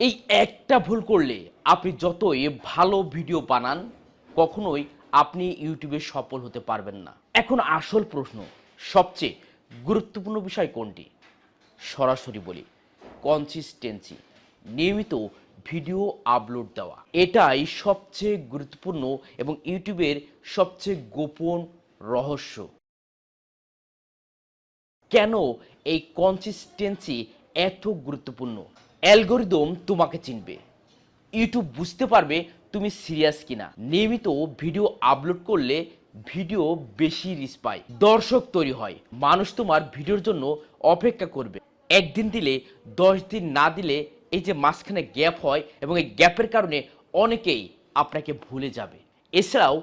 এই একটা ভুল করলে আপনি যতই ভালো ভিডিও বানান কখনোই আপনি ইউটিউবে সফল হতে পারবেন না। এখন আসল প্রশ্ন, সবচেয়ে গুরুত্বপূর্ণ বিষয় কোনটি? সরাসরি বলি, কনসিস্টেন্সি, নিয়মিত ভিডিও আপলোড দেওয়া। এটাই সবচেয়ে গুরুত্বপূর্ণ এবং ইউটিউবের সবচেয়ে গোপন রহস্য। কেন এই কনসিস্টেন্সি এত গুরুত্বপূর্ণ? অ্যালগরিদম তোমাকে চিনবে, ইউটিউব বুঝতে পারবে তুমি সিরিয়াস কিনা। নিয়মিত ভিডিও আপলোড করলে ভিডিও বেশি রিচ পায়, দর্শক তৈরি হয়, মানুষ তোমার ভিডিওর জন্য অপেক্ষা করবে। একদিন দিলে 10 দিন না দিলে এই যে মাঝখানে গ্যাপ হয় এবং এই গ্যাপের কারণে অনেকেই আপনাকে ভুলে যাবে। এছাড়াও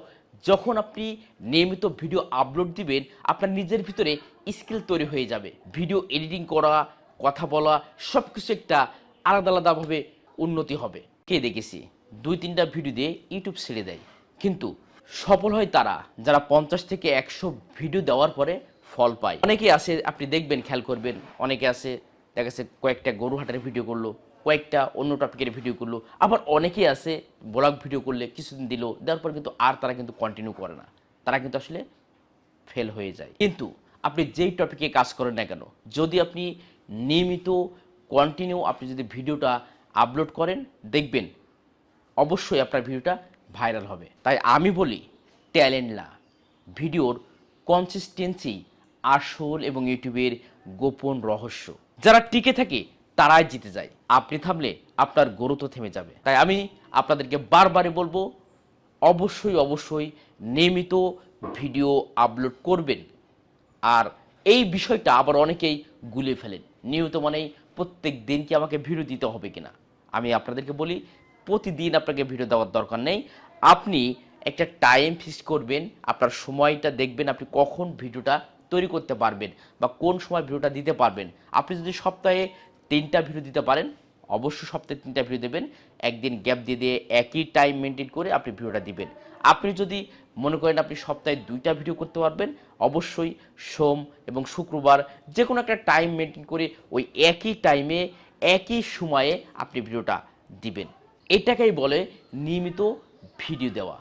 যখন আপনি নিয়মিত ভিডিও আপলোড দিবেন আপনার নিজের ভিতরে স্কিল তৈরি হয়ে যাবে। ভিডিও এডিটিং করা, কথা বলা সব কিছু একটা আলাদা আলাদাভাবে উন্নতি হবে। কে দেখেছি 2-3টা ভিডিও দিয়ে ইউটিউব ছেড়ে দেয়, কিন্তু সফল হয় তারা যারা 50 থেকে 100 ভিডিও দেওয়ার পরে ফল পায়। অনেকে আছে, আপনি দেখবেন, খেয়াল করবেন, অনেকে আছে দেখা যাচ্ছে কয়েকটা গরু হাটের ভিডিও করলো, কয়েকটা অন্য টপিকের ভিডিও করলো, আবার অনেকেই আছে ব্লগ ভিডিও করলে কিছুদিন দিল, দেওয়ার পর কিন্তু আর তারা কিন্তু কন্টিনিউ করে না, তারা কিন্তু আসলে ফেল হয়ে যায়। কিন্তু আপনি যেই টপিকে কাজ করেন না কেন, যদি আপনি নিয়মিত কন্টিনিউ আপনি যদি ভিডিওটা আপলোড করেন, দেখবেন অবশ্যই আপনার ভিডিওটা ভাইরাল হবে। তাই আমি বলি, ট্যালেন্ট না, ভিডিওর কনসিস্টেন্সি আসল এবং ইউটিউবের গোপন রহস্য। যারা টিকে থাকে তারাই জিতে যায়, আপনি থামলে আপনার গ্রোথও থেমে যাবে। তাই আমি আপনাদেরকে বারবারই বলবো, অবশ্যই নিয়মিত ভিডিও আপলোড করবেন। আর এই বিষয়টা আবার অনেকেই গুলিয়ে ফেলেন, নিয়মিত মানেই প্রত্যেক দিন কি আমাকে ভিডিও দিতে হবে কিনা। আমি আপনাদেরকে বলি, প্রতিদিন আপনাকে ভিডিও দেওয়ার দরকার নেই। আপনি একটা টাইম ফিক্স করবেন, আপনার সময়টা দেখবেন আপনি কখন ভিডিওটা তৈরি করতে পারবেন বা কোন সময় ভিডিওটা দিতে পারবেন। আপনি যদি সপ্তাহে 3টা ভিডিও দিতে পারেন, অবশ্যই সপ্তাহে 3টা ভিডিও দেবেন। একদিন গ্যাপ দিয়ে দিয়ে একই টাইম মেনটেন করে আপনি ভিডিওটা দিবেন। আপনি যদি মনে করেন আপনি সপ্তাহে 2টা ভিডিও করতে পারবেন, অবশ্যই সোম এবং শুক্রবার যে কোনো একটা টাইম মেনটেন করে ওই একই টাইমে একই সময়ে আপনি ভিডিওটা দিবেন। এটাকেই বলে নিয়মিত ভিডিও দেওয়া।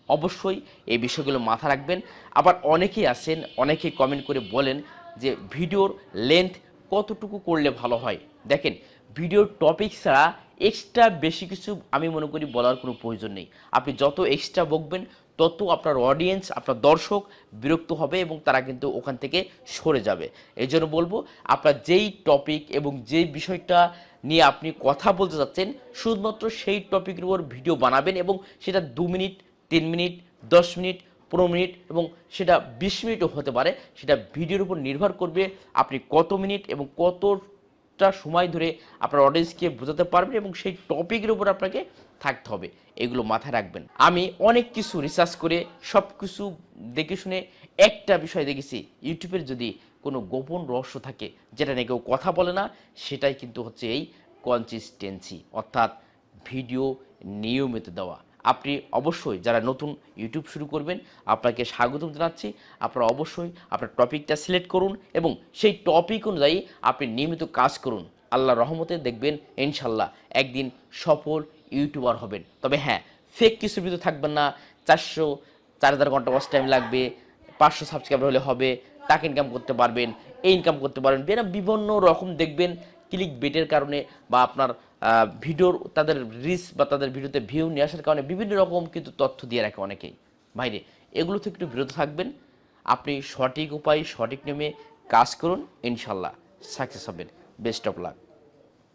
অবশ্যই এই বিষয়গুলো মাথা রাখবেন। আবার অনেকেই আছেন, অনেকেই কমেন্ট করে বলেন যে ভিডিওর লেন্থ কতটুকু করলে ভালো হয়। দেখেন, ভিডিওর টপিক ছাড়া এক্সট্রা বেশি কিছু আমি মনে করি বলার কোনো প্রয়োজন নেই। আপনি যত এক্সট্রা বকবেন তত আপনার অডিয়েন্স, আপনার দর্শক বিরক্ত হবে এবং তারা কিন্তু ওখান থেকে সরে যাবে। এই জন্য বলবো, আপনার যেই টপিক এবং যেই বিষয়টা নিয়ে আপনি কথা বলতে চাচ্ছেন শুধুমাত্র সেই টপিকের উপর ভিডিও বানাবেন এবং সেটা 2 মিনিট, 3 মিনিট, 10 মিনিট, 15 মিনিট এবং সেটা 20 মিনিটও হতে পারে। সেটা ভিডিওর উপর নির্ভর করবে আপনি কত মিনিট এবং কতটা সময় ধরে আপনার অডিয়েন্সকে বোঝাতে পারবেন এবং সেই টপিকের উপর আপনাকে থাকতে হবে। এগুলো মাথায় রাখবেন। আমি অনেক কিছু রিসার্চ করে সব কিছু দেখে শুনে একটা বিষয় দেখেছি, ইউটিউবের যদি কোনো গোপন রহস্য থাকে যেটা নিয়ে কেউ কথা বলে না, সেটাই কিন্তু হচ্ছে এই কনসিস্টেন্সি, অর্থাৎ ভিডিও নিয়মিত দেওয়া। আপনি অবশ্যই যারা নতুন ইউটিউব শুরু করবেন আপনাকে স্বাগতম জানাচ্ছি। আপনারা অবশ্যই আপনার টপিকটা সিলেক্ট করুন এবং সেই টপিক অনুযায়ী আপনি নিয়মিত কাজ করুন। আল্লাহর রহমতে দেখবেন ইনশাল্লাহ একদিন সফল ইউটিউবার হবেন। তবে হ্যাঁ, ফেক কিছু ভিডিও থাকবেন না। 400-4000 ঘন্টা ওয়াচ টাইম লাগবে, 500 সাবস্ক্রাইবার হলে হবে, টাকা ইনকাম করতে পারবেন, এই ইনকাম করতে পারবেন, বিভিন্ন রকম দেখবেন ক্লিক বেটের কারণে বা আপনার ভিডিওর তাদের রিচ বা তাদের ভিডিওতে ভিউ নিয়ে আসার কারণে বিভিন্ন রকম কিন্তু তথ্য দিয়ে রাখে অনেকেই। বাইরে এগুলো থেকে একটু বিরত থাকবেন। আপনি সঠিক উপায়, সঠিক নিয়মে কাজ করুন, ইনশাল্লাহ সাকসেস হবেন। Best of luck.